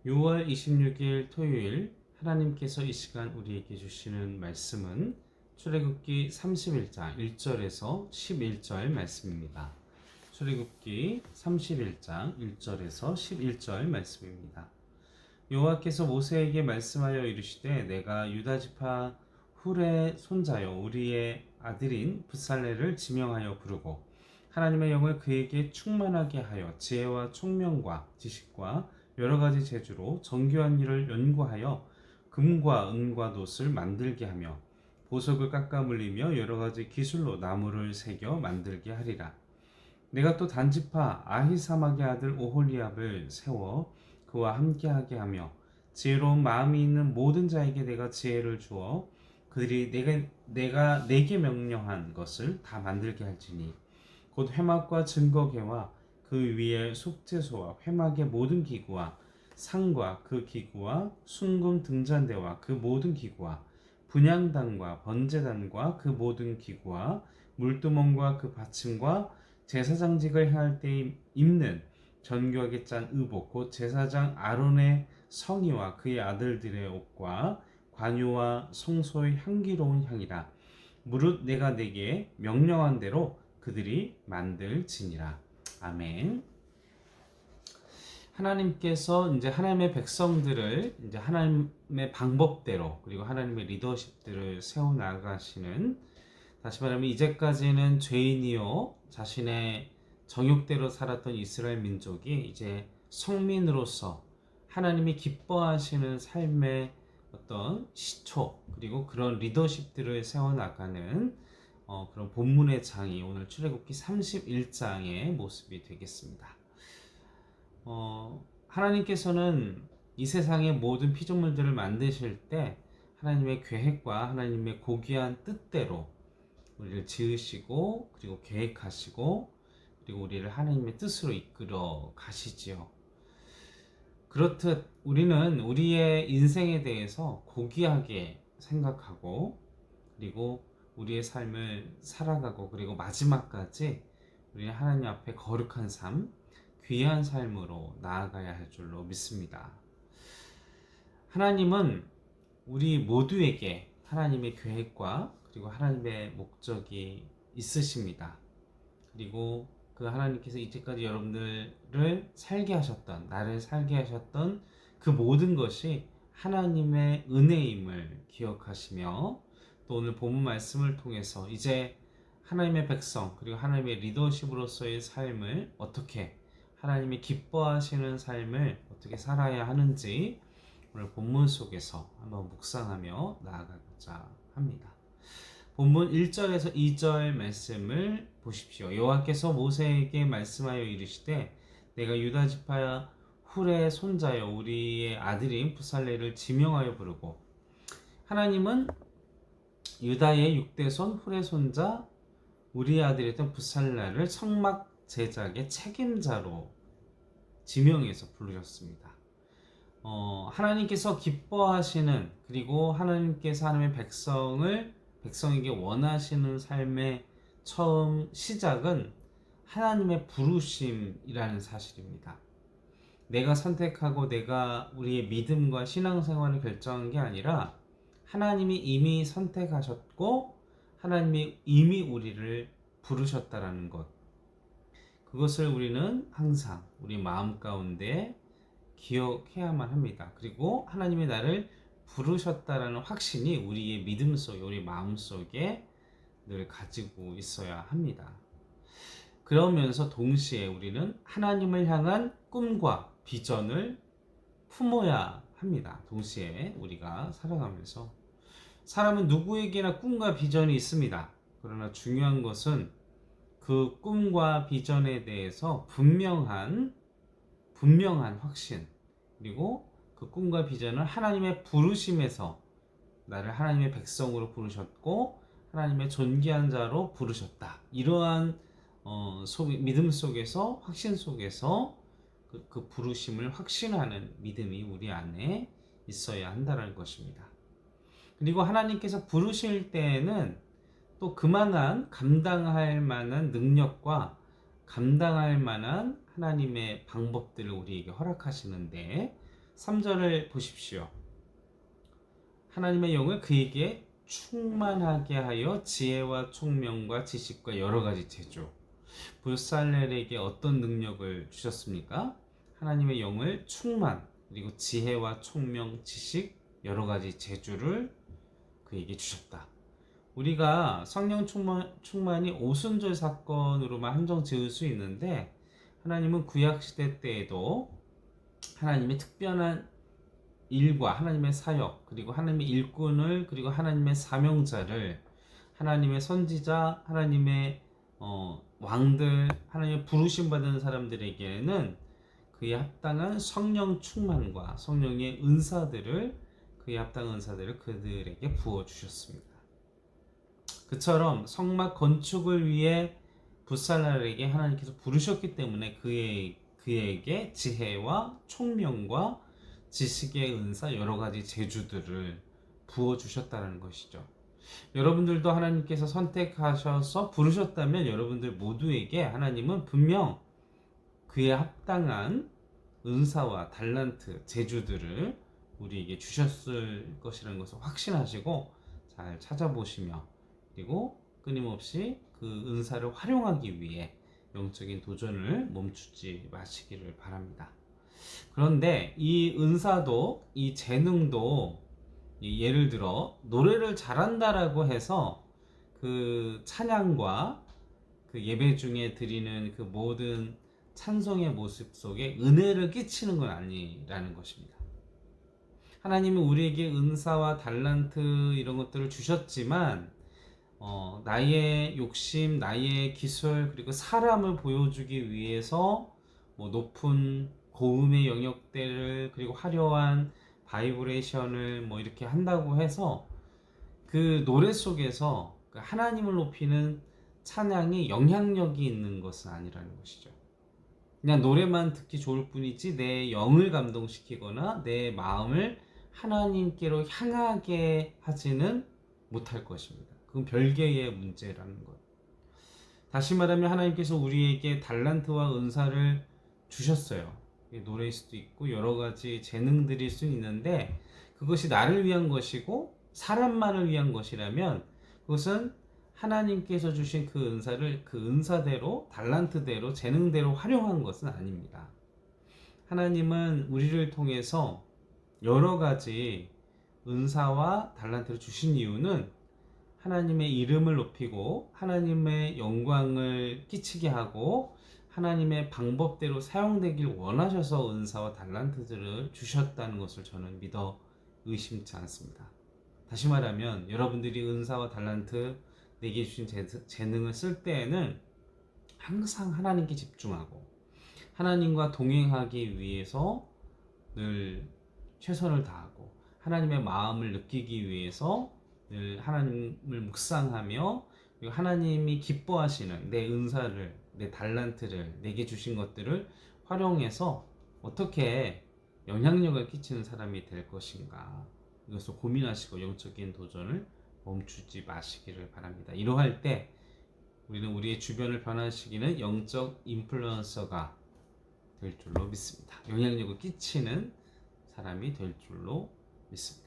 6월 26일 토요일 하나님께서 이 시간 우리에게 주시는 말씀은 출애굽기 31장 1절에서 11절 말씀입니다. 출애굽기 31장 1절에서 11절 말씀입니다. 여호와께서 모세에게 말씀하여 이르시되 내가 유다 지파 훌의 손자여 우리의 아들인 붓살레를 지명하여 부르고 하나님의 영을 그에게 충만하게 하여 지혜와 총명과 지식과 여러 가지 재주로 정교한 일을 연구하여 금과 은과 놋을 만들게 하며 보석을 깎아 물리며 여러 가지 기술로 나무를 새겨 만들게 하리라. 내가 또 단지파 아히사막의 아들 오홀리압을 세워 그와 함께하게 하며 지혜로운 마음이 있는 모든 자에게 내가 지혜를 주어 그들이 내가 내게 명령한 것을 다 만들게 할지니 곧 회막과 증거궤와 그 위에 속죄소와 회막의 모든 기구와 상과 그 기구와 순금 등잔대와 그 모든 기구와 분향단과 번제단과 그 모든 기구와 물두멍과 그 받침과 제사장직을 행할 때 입는 정교하게 짠 의복 곧 제사장 아론의 성의와 그의 아들들의 옷과 관유와 성소의 향기로운 향이라. 무릇 내가 내게 명령한 대로 그들이 만들지니라. 아멘. 하나님께서 이제 하나님의 백성들을 이제 하나님의 방법대로 그리고 하나님의 리더십들을 세워 나가시는, 다시 말하면 이제까지는 죄인이요 자신의 정욕대로 살았던 이스라엘 민족이 이제 성민으로서 하나님이 기뻐하시는 삶의 어떤 시초 그리고 그런 리더십들을 세워 나가는 그런 본문의 장이 오늘 출애굽기 31장의 모습이 되겠습니다. 하나님께서는 이 세상의 모든 피조물들을 만드실 때 하나님의 계획과 하나님의 고귀한 뜻대로 우리를 지으시고 그리고 계획하시고 그리고 우리를 하나님의 뜻으로 이끌어 가시지요. 그렇듯 우리는 우리의 인생에 대해서 고귀하게 생각하고 그리고 우리의 삶을 살아가고 그리고 마지막까지 우리는 하나님 앞에 거룩한 삶, 귀한 삶으로 나아가야 할 줄로 믿습니다. 하나님은 우리 모두에게 하나님의 계획과 그리고 하나님의 목적이 있으십니다. 그리고 그 하나님께서 이제까지 여러분들을 살게 하셨던, 나를 살게 하셨던 그 모든 것이 하나님의 은혜임을 기억하시며 또 오늘 본문 말씀을 통해서 이제 하나님의 백성 그리고 하나님의 리더십으로서의 삶을 어떻게, 하나님이 기뻐하시는 삶을 어떻게 살아야 하는지 오늘 본문 속에서 한번 묵상하며 나아가고자 합니다. 본문 1절에서 2절 말씀을 보십시오. 여호와께서 모세에게 말씀하여 이르시되 내가 유다 지파 훌의 손자여 우리의 아들인 붓살레를 지명하여 부르고, 하나님은 유다의 6대손 훌의 손자 우리의 아들이었던 붓살레를 성막 제작의 책임자로 지명해서 부르셨습니다. 하나님께서 기뻐하시는 그리고 하나님께서 하나님의 백성에게 원하시는 삶의 처음 시작은 하나님의 부르심이라는 사실입니다. 내가 선택하고 내가 우리의 믿음과 신앙생활을 결정한 게 아니라 하나님이 이미 선택하셨고 하나님이 이미 우리를 부르셨다라는 것, 그것을 우리는 항상 우리 마음 가운데 기억해야만 합니다. 그리고 하나님이 나를 부르셨다라는 확신이 우리의 믿음 속에, 우리 마음 속에 늘 가지고 있어야 합니다. 그러면서 동시에 우리는 하나님을 향한 꿈과 비전을 품어야 합니다. 동시에 우리가 살아가면서 사람은 누구에게나 꿈과 비전이 있습니다. 그러나 중요한 것은 그 꿈과 비전에 대해서 분명한 확신, 그리고 그 꿈과 비전을 하나님의 부르심에서 나를 하나님의 백성으로 부르셨고 하나님의 존귀한 자로 부르셨다. 이러한 믿음 속에서, 확신 속에서 그 부르심을 확신하는 믿음이 우리 안에 있어야 한다는 것입니다. 그리고 하나님께서 부르실 때에는 또 그만한 감당할 만한 능력과 감당할 만한 하나님의 방법들을 우리에게 허락하시는데 3절을 보십시오. 하나님의 영을 그에게 충만하게 하여 지혜와 총명과 지식과 여러 가지 재주. 부살렐에게 어떤 능력을 주셨습니까? 하나님의 영을 충만, 그리고 지혜와 총명, 지식, 여러 가지 재주를 그에게 주셨다. 우리가 성령 충만이 오순절 사건으로만 한정 지을 수 있는데, 하나님은 구약시대 때에도 하나님의 특별한 일과 하나님의 사역, 그리고 하나님의 일꾼을, 그리고 하나님의 사명자를, 하나님의 선지자, 하나님의 왕들, 하나님의 부르심 받은 사람들에게는 그에 합당한 성령 충만과 성령의 은사들을, 그에 합당한 은사들을 그들에게 부어 주셨습니다. 그처럼 성막 건축을 위해 부살렐에게 하나님께서 부르셨기 때문에 그에게 지혜와 총명과 지식의 은사, 여러 가지 재주들을 부어 주셨다는 것이죠. 여러분들도 하나님께서 선택하셔서 부르셨다면 여러분들 모두에게 하나님은 분명 그에 합당한 은사와 달란트, 재주들을 우리에게 주셨을 것이라는 것을 확신하시고 잘 찾아보시며, 그리고 끊임없이 그 은사를 활용하기 위해 영적인 도전을 멈추지 마시기를 바랍니다. 그런데 이 은사도, 이 재능도, 예를 들어 노래를 잘한다라고 해서 그 찬양과 그 예배 중에 드리는 그 모든 찬송의 모습 속에 은혜를 끼치는 건 아니라는 것입니다. 하나님은 우리에게 은사와 달란트 이런 것들을 주셨지만 나의 욕심, 나의 기술, 그리고 사람을 보여주기 위해서 높은 고음의 영역대를, 그리고 화려한 바이브레이션을 이렇게 한다고 해서 그 노래 속에서 하나님을 높이는 찬양이 영향력이 있는 것은 아니라는 것이죠. 그냥 노래만 듣기 좋을 뿐이지 내 영을 감동시키거나 내 마음을 하나님께로 향하게 하지는 못할 것입니다. 그건 별개의 문제라는 것. 다시 말하면 하나님께서 우리에게 달란트와 은사를 주셨어요. 노래일 수도 있고 여러 가지 재능들일 수 있는데, 그것이 나를 위한 것이고 사람만을 위한 것이라면 그것은 하나님께서 주신 그 은사를 그 은사대로, 달란트대로, 재능대로 활용한 것은 아닙니다. 하나님은 우리를 통해서 여러 가지 은사와 달란트를 주신 이유는 하나님의 이름을 높이고 하나님의 영광을 끼치게 하고 하나님의 방법대로 사용되길 원하셔서 은사와 달란트들을 주셨다는 것을 저는 믿어 의심치 않습니다. 다시 말하면 여러분들이 은사와 달란트, 내게 주신 재능을 쓸 때에는 항상 하나님께 집중하고 하나님과 동행하기 위해서 늘 최선을 다하고 하나님의 마음을 느끼기 위해서 늘 하나님을 묵상하며, 그리고 하나님이 기뻐하시는 내 은사를, 내 달란트를, 내게 주신 것들을 활용해서 어떻게 영향력을 끼치는 사람이 될 것인가, 이것을 고민하시고 영적인 도전을 멈추지 마시기를 바랍니다. 이러할 때 우리는 우리의 주변을 변화시키는 영적 인플루언서가 될 줄로 믿습니다. 영향력을 끼치는 사람이 될 줄로 믿습니다.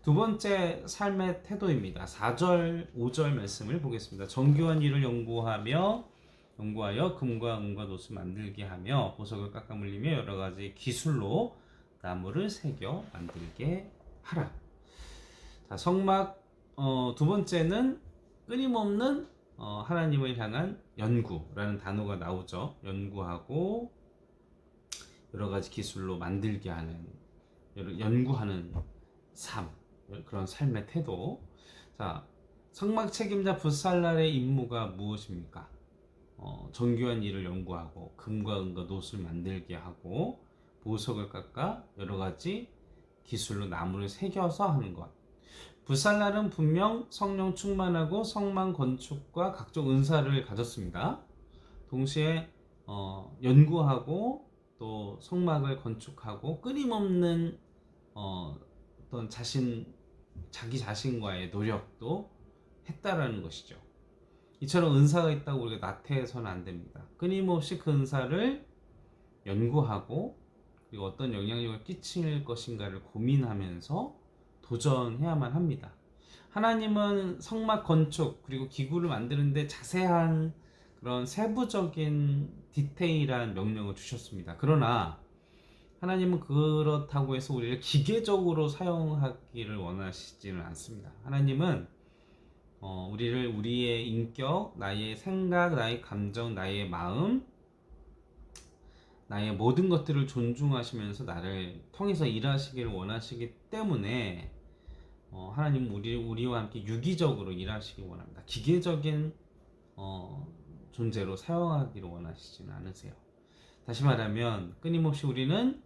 두 번째 삶의 태도입니다. 4절, 5절 말씀을 보겠습니다. 정교한 일을 연구하여 금과 은과 놋을 만들게 하며 보석을 깎아 물리며 여러 가지 기술로 나무를 새겨 만들게 하라. 자, 성막 두 번째는 끊임없는 하나님을 향한 연구라는 단어가 나오죠. 연구하고 여러 가지 기술로 만들게 하는, 연구하는 삶, 그런 삶의 태도. 자, 성막 책임자 부살렐의 임무가 무엇입니까? 정교한 일을 연구하고 금과 은과 놋을 만들게 하고 보석을 깎아 여러 가지 기술로 나무를 새겨서 하는 것. 부살렐은 분명 성령 충만하고 성막 건축과 각종 은사를 가졌습니다. 동시에 연구하고 또 성막을 건축하고 끊임없는 어떤 자기 자신과의 노력도 했다라는 것이죠. 이처럼 은사가 있다고 우리가 나태해서는 안 됩니다. 끊임없이 그 은사를 연구하고 그리고 어떤 영향력을 끼칠 것인가를 고민하면서 도전해야만 합니다. 하나님은 성막 건축 그리고 기구를 만드는데 자세한 그런 세부적인 디테일한 명령을 주셨습니다. 그러나 하나님은 그렇다고 해서 우리를 기계적으로 사용하기를 원하시지는 않습니다. 하나님은 우리를 우리의 인격, 나의 생각, 나의 감정, 나의 마음, 나의 모든 것들을 존중하시면서 나를 통해서 일하시기를 원하시기 때문에 하나님은 우리와 함께 유기적으로 일하시기 원합니다. 기계적인 존재로 사용하기를 원하시지는 않으세요. 다시 말하면 끊임없이 우리는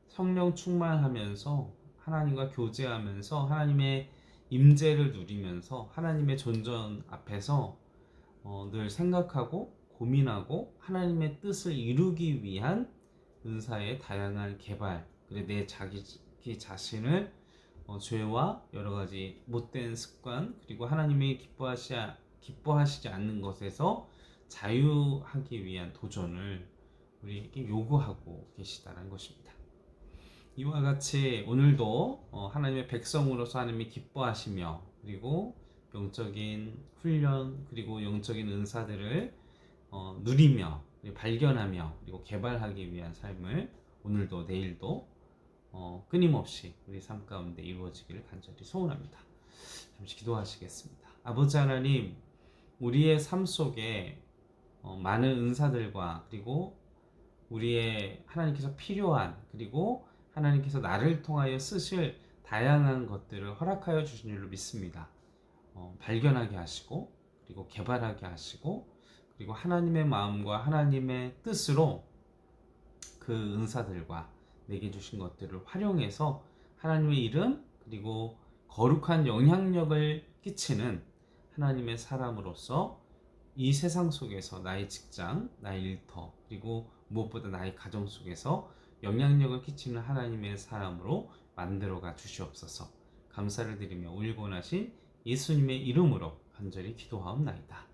성령 충만하면서 하나님과 교제하면서 하나님의 임재를 누리면서 하나님의 존전 앞에서 늘 생각하고 고민하고 하나님의 뜻을 이루기 위한 은사의 다양한 개발, 그리고 내 자기 자신을 죄와 여러 가지 못된 습관 그리고 하나님이 기뻐하시지 않는 것에서 자유하기 위한 도전을 우리에게 요구하고 계시다는 것입니다. 이와 같이 오늘도 하나님의 백성으로서 하나님이 기뻐하시며 그리고 영적인 훈련 그리고 영적인 은사들을 누리며 발견하며 그리고 개발하기 위한 삶을 오늘도 내일도 끊임없이 우리 삶 가운데 이루어지기를 간절히 소원합니다. 잠시 기도하시겠습니다. 아버지 하나님, 우리의 삶 속에 많은 은사들과 그리고 우리의 하나님께서 필요한 그리고 하나님께서 나를 통하여 쓰실 다양한 것들을 허락하여 주신 줄로 믿습니다. 발견하게 하시고 그리고 개발하게 하시고 그리고 하나님의 마음과 하나님의 뜻으로 그 은사들과 내게 주신 것들을 활용해서 하나님의 이름 그리고 거룩한 영향력을 끼치는 하나님의 사람으로서 이 세상 속에서 나의 직장, 나의 일터 그리고 무엇보다 나의 가정 속에서 영향력을 끼치는 하나님의 사람으로 만들어가 주시옵소서. 감사를 드리며 울고 나신 예수님의 이름으로 간절히 기도하옵나이다.